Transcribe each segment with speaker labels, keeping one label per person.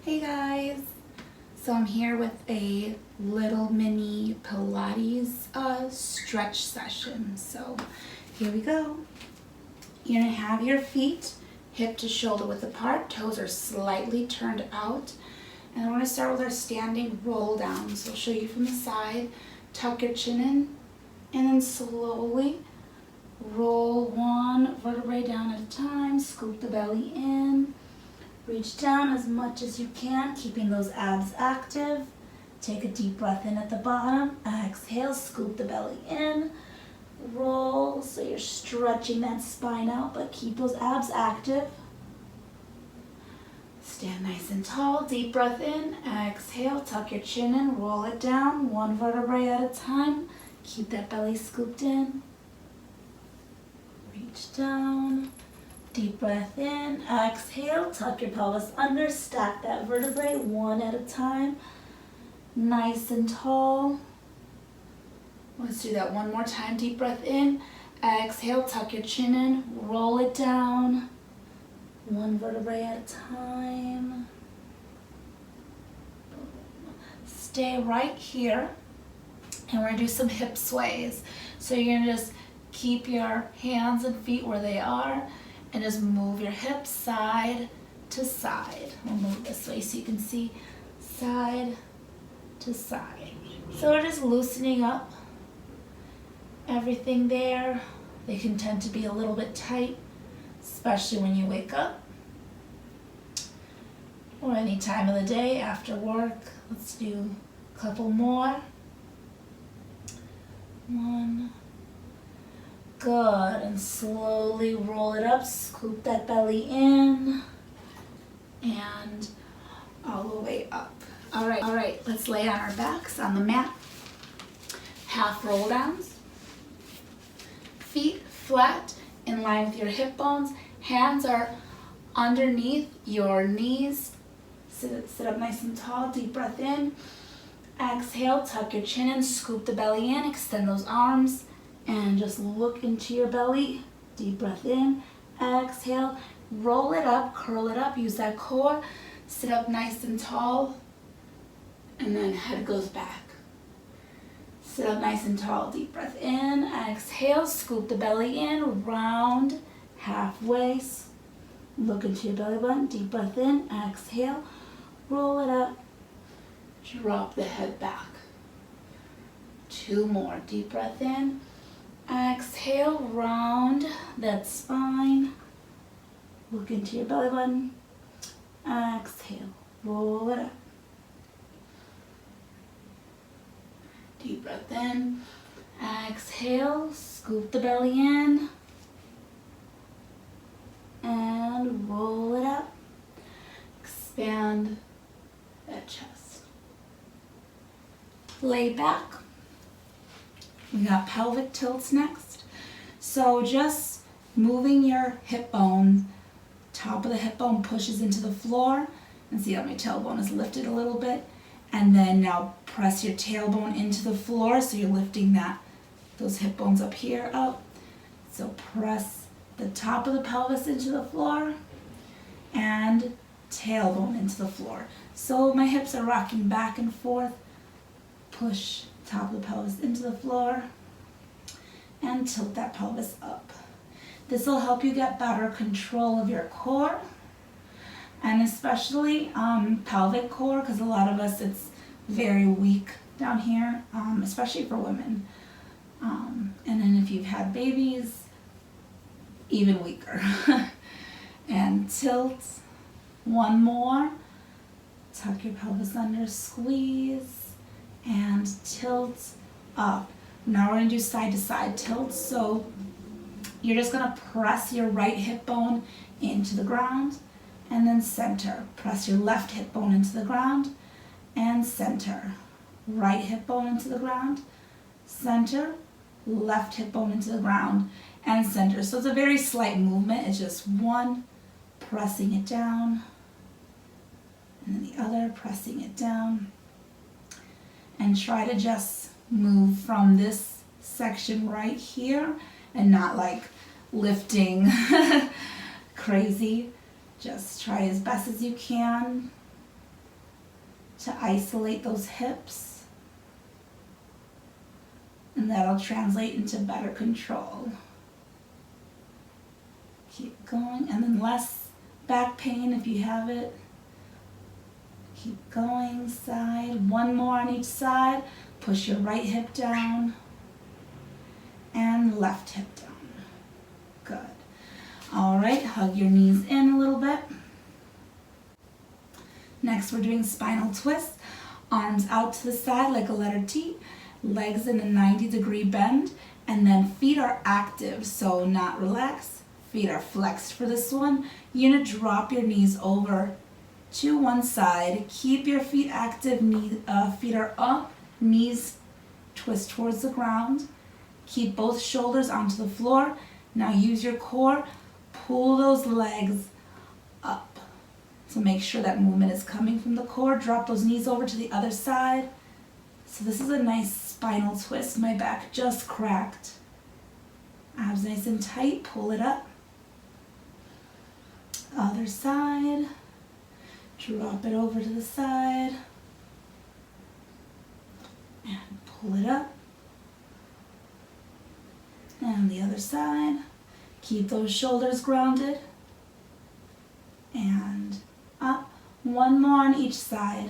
Speaker 1: Hey guys! So I'm here with a little mini Pilates stretch session. So here we go. You're gonna have your feet hip to shoulder width apart, toes are slightly turned out. And we're gonna start with our standing roll down. So I'll show you from the side, tuck your chin in, and then slowly roll one vertebrae down at a time, scoop the belly in. Reach down as much as you can, keeping those abs active. Take a deep breath in at the bottom. Exhale, scoop the belly in. Roll, so you're stretching that spine out, but keep those abs active. Stand nice and tall, deep breath in. Exhale, tuck your chin in, roll it down, one vertebrae at a time. Keep that belly scooped in. Reach down. Deep breath in, exhale, tuck your pelvis under, stack that vertebrae one at a time, nice and tall. Let's do that one more time. Deep breath in, exhale, tuck your chin in, roll it down, one vertebrae at a time. Stay right here, and we're gonna do some hip sways. So you're gonna just keep your hands and feet where they are, and just move your hips side to side. We'll move this way so you can see side to side. So we're just loosening up everything there. They can tend to be a little bit tight, especially when you wake up or any time of the day after work. Let's do a couple more. One. Good, and slowly roll it up, scoop that belly in, and all the way up. All right, let's lay on our backs on the mat. Half roll downs. Feet flat in line with your hip bones. Hands are underneath your knees. Sit up nice and tall, deep breath in. Exhale, tuck your chin in, scoop the belly in, extend those arms. And just look into your belly, deep breath in, exhale, roll it up, curl it up, use that core, sit up nice and tall, and then head goes back. Sit up nice and tall, deep breath in, exhale, scoop the belly in, round, halfway, look into your belly button, deep breath in, exhale, roll it up, drop the head back. Two more, deep breath in. Exhale, round that spine. Look into your belly button. Exhale, roll it up. Deep breath in. Exhale, scoop the belly in. And roll it up. Expand that chest. Lay back. We got pelvic tilts next. So just moving your hip bone, top of the hip bone pushes into the floor, and see how my tailbone is lifted a little bit. And then now press your tailbone into the floor, so you're lifting those hip bones up here up. So press the top of the pelvis into the floor and tailbone into the floor. So my hips are rocking back and forth. Push top of the pelvis into the floor and tilt that pelvis up. This will help you get better control of your core, and especially pelvic core, because a lot of us, it's very weak down here, especially for women. And then if you've had babies, even weaker. And tilt. One more. Tuck your pelvis under, squeeze, and tilt up. Now we're going to do side to side tilts. So you're just going to press your right hip bone into the ground and then center. Press your left hip bone into the ground and center. Right hip bone into the ground, center, left hip bone into the ground and center. So it's a very slight movement. It's just one, pressing it down, and then the other, pressing it down. And try to just move from this section right here and not like lifting crazy. Just try as best as you can to isolate those hips, and that'll translate into better control. Keep going, and then less back pain if you have it. Keep going, side, one more on each side. Push your right hip down and left hip down. Good. All right, hug your knees in a little bit. Next, we're doing spinal twist. Arms out to the side like a letter T, legs in a 90-degree bend, and then feet are active, so not relaxed. Feet are flexed for this one. You're gonna drop your knees over to one side. Keep your feet active, feet are up, knees twist towards the ground. Keep both shoulders onto the floor. Now use your core, pull those legs up. So make sure that movement is coming from the core. Drop those knees over to the other side. So this is a nice spinal twist. My back just cracked. Abs nice and tight, pull it up. Other side. Drop it over to the side. And pull it up. And the other side. Keep those shoulders grounded. And up. One more on each side.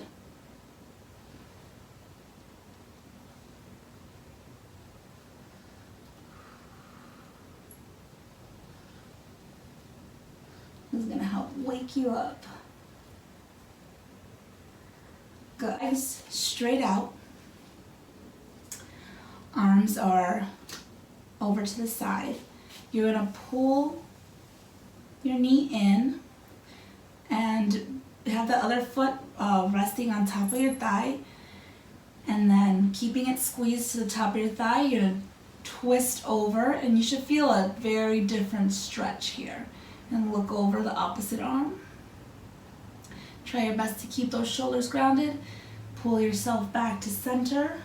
Speaker 1: This is going to help wake you up. Good. Legs straight out. Arms are over to the side. You're going to pull your knee in and have the other foot resting on top of your thigh, and then keeping it squeezed to the top of your thigh. You're going to twist over, and you should feel a very different stretch here. And look over the opposite arm. Try your best to keep those shoulders grounded. Pull yourself back to center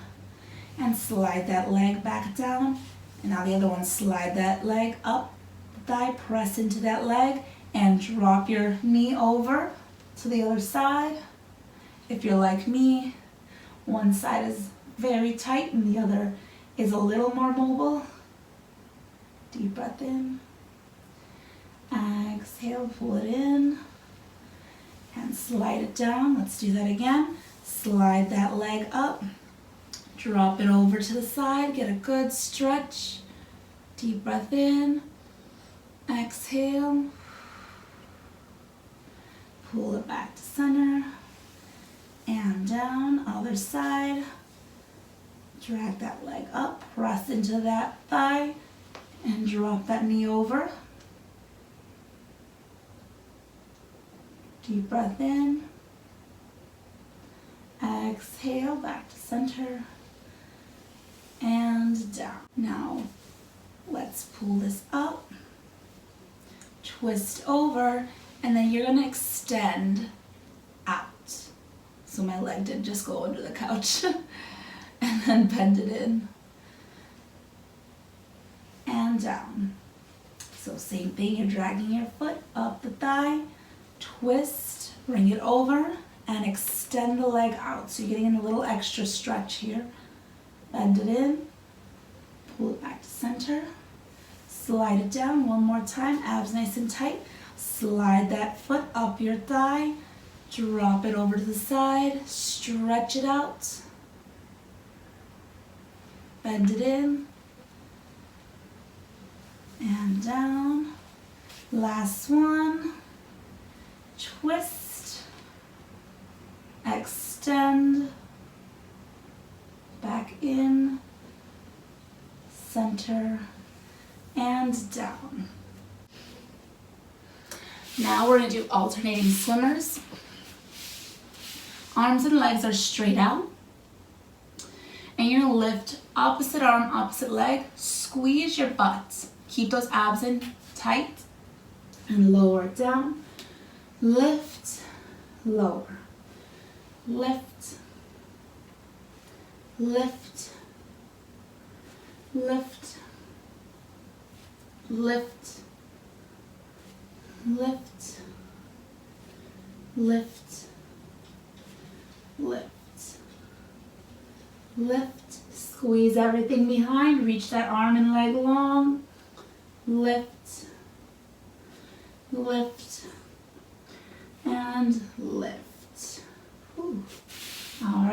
Speaker 1: and slide that leg back down. And now the other one, slide that leg up, thigh, press into that leg, and drop your knee over to the other side. If you're like me, one side is very tight and the other is a little more mobile. Deep breath in. Exhale, pull it in and slide it down. Let's do that again. Slide that leg up, drop it over to the side, get a good stretch. Deep breath in, exhale, pull it back to center and down. Other side, drag that leg up, press into that thigh and drop that knee over. Deep breath in, exhale, back to center, and down. Now, let's pull this up, twist over, and then you're gonna extend out. So my leg did just go under the couch, and then bend it in, and down. So same thing, you're dragging your foot up the thigh, twist, bring it over, and extend the leg out. So you're getting a little extra stretch here. Bend it in, pull it back to center, slide it down one more time, abs nice and tight. Slide that foot up your thigh, drop it over to the side, stretch it out, bend it in, and down. Last one. Twist, extend, back in, center, and down. Now we're going to do alternating swimmers. Arms and legs are straight out. And you're going to lift opposite arm, opposite leg, squeeze your butt. Keep those abs in tight and lower it down. Lift, lower, lift, lift, lift, lift, lift, lift, lift, lift, squeeze everything behind, reach that arm and leg long, lift, lift, and lift. Whew. All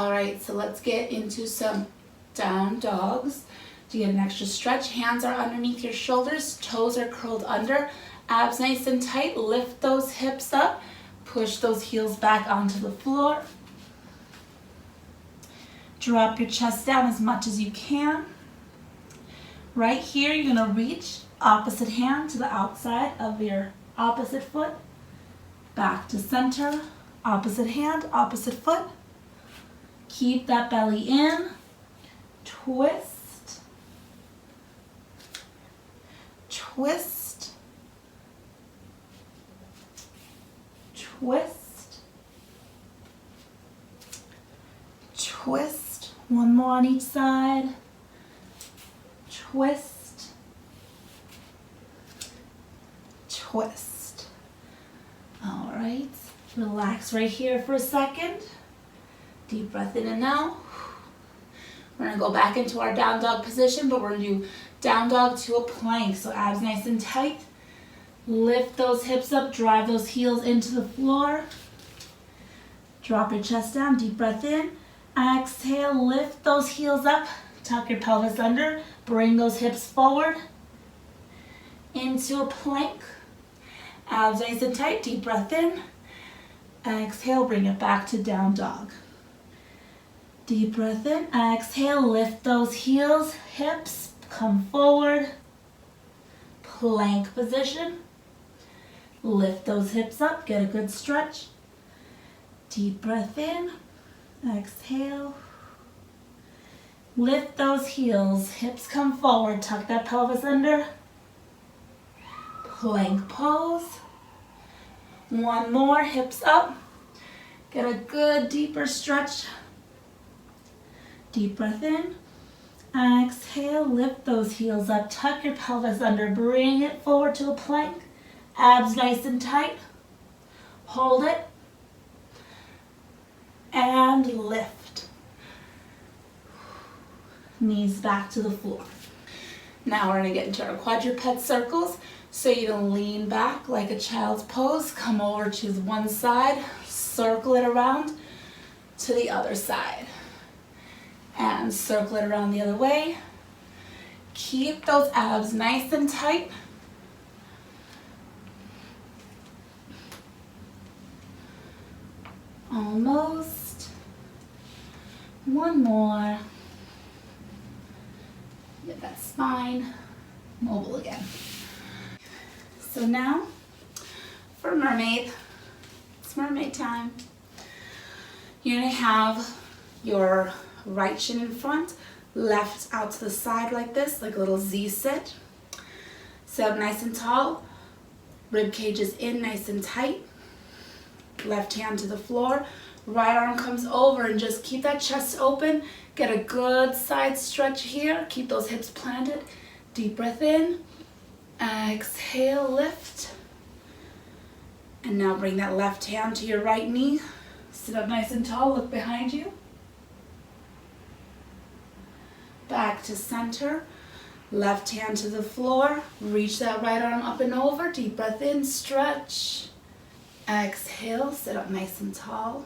Speaker 1: right, so let's get into some down dogs. To get an extra stretch, hands are underneath your shoulders, toes are curled under, abs nice and tight, lift those hips up, push those heels back onto the floor. Drop your chest down as much as you can. Right here, you're gonna reach opposite hand to the outside of your opposite foot, back to center, opposite hand, opposite foot. Keep that belly in, twist, twist, twist, twist. One more on each side, twist, twist. All right, relax right here for a second. Deep breath in and out. We're gonna go back into our down dog position, but we're gonna do down dog to a plank. So abs nice and tight. Lift those hips up, drive those heels into the floor. Drop your chest down, deep breath in. Exhale, lift those heels up, tuck your pelvis under, bring those hips forward into a plank. Abs nice and tight, deep breath in. Exhale, bring it back to down dog. Deep breath in, exhale, lift those heels, hips, come forward. Plank position. Lift those hips up, get a good stretch. Deep breath in, exhale. Lift those heels, hips come forward, tuck that pelvis under. Plank pose. One more, hips up. Get a good deeper stretch. Deep breath in. Exhale, lift those heels up, tuck your pelvis under, bring it forward to a plank. Abs nice and tight. Hold it. And lift. Knees back to the floor. Now we're gonna get into our quadruped circles. So you're gonna lean back like a child's pose, come over to one side, circle it around to the other side. And circle it around the other way. Keep those abs nice and tight. Almost. One more. Get that spine mobile again. So now, for mermaid, it's mermaid time. You're gonna have your right shin in front, left out to the side like this, like a little Z sit. Sit up nice and tall, rib cage is in nice and tight. Left hand to the floor, right arm comes over and just keep that chest open. Get a good side stretch here, keep those hips planted. Deep breath in, exhale, lift. And now bring that left hand to your right knee. Sit up nice and tall, look behind you. Back to center, left hand to the floor, reach that right arm up and over, deep breath in, stretch. Exhale, sit up nice and tall.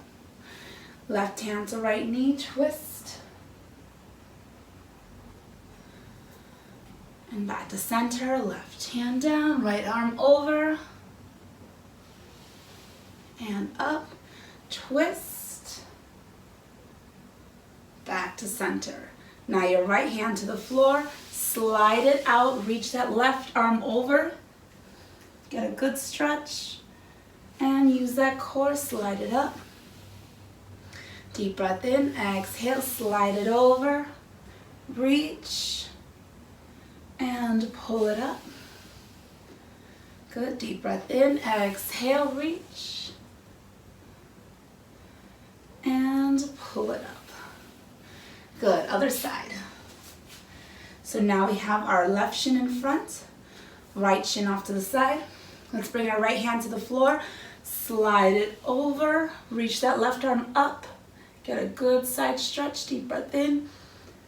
Speaker 1: Left hand to right knee, twist. And back to center, left hand down, right arm over. And up, twist. Back to center. Now your right hand to the floor, slide it out, reach that left arm over. Get a good stretch. And use that core, slide it up. Deep breath in, exhale, slide it over. Reach. And pull it up. Good, deep breath in, exhale, reach. And pull it up. Good, other side. So now we have our left shin in front, right shin off to the side. Let's bring our right hand to the floor, slide it over, reach that left arm up, get a good side stretch, deep breath in,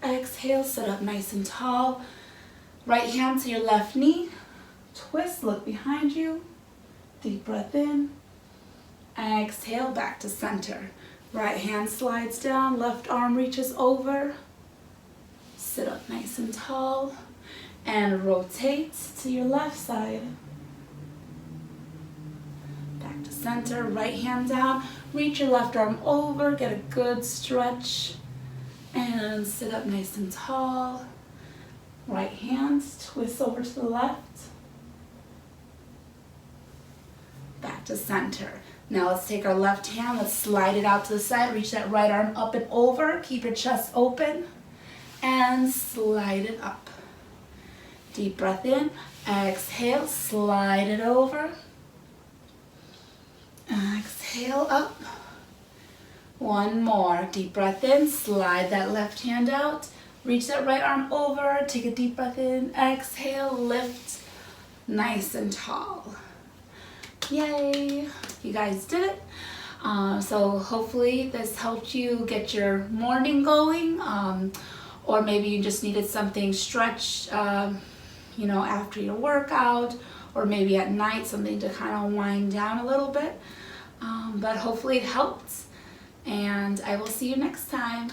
Speaker 1: exhale, sit up nice and tall, right hand to your left knee, twist, look behind you, deep breath in, exhale, back to center. Right hand slides down, left arm reaches over, sit up nice and tall, and rotate to your left side. Back to center, right hand down, reach your left arm over, get a good stretch, and sit up nice and tall. Right hand, twist over to the left. Back to center. Now let's take our left hand, let's slide it out to the side, reach that right arm up and over, keep your chest open, and slide it up. Deep breath in, exhale, slide it over. Exhale up. One more, deep breath in, slide that left hand out, reach that right arm over, take a deep breath in, exhale, lift, nice and tall. Yay, you guys did it. So hopefully this helped you get your morning going, or maybe you just needed something stretched, after your workout, or maybe at night, something to kind of wind down a little bit. But hopefully it helped, and I will see you next time.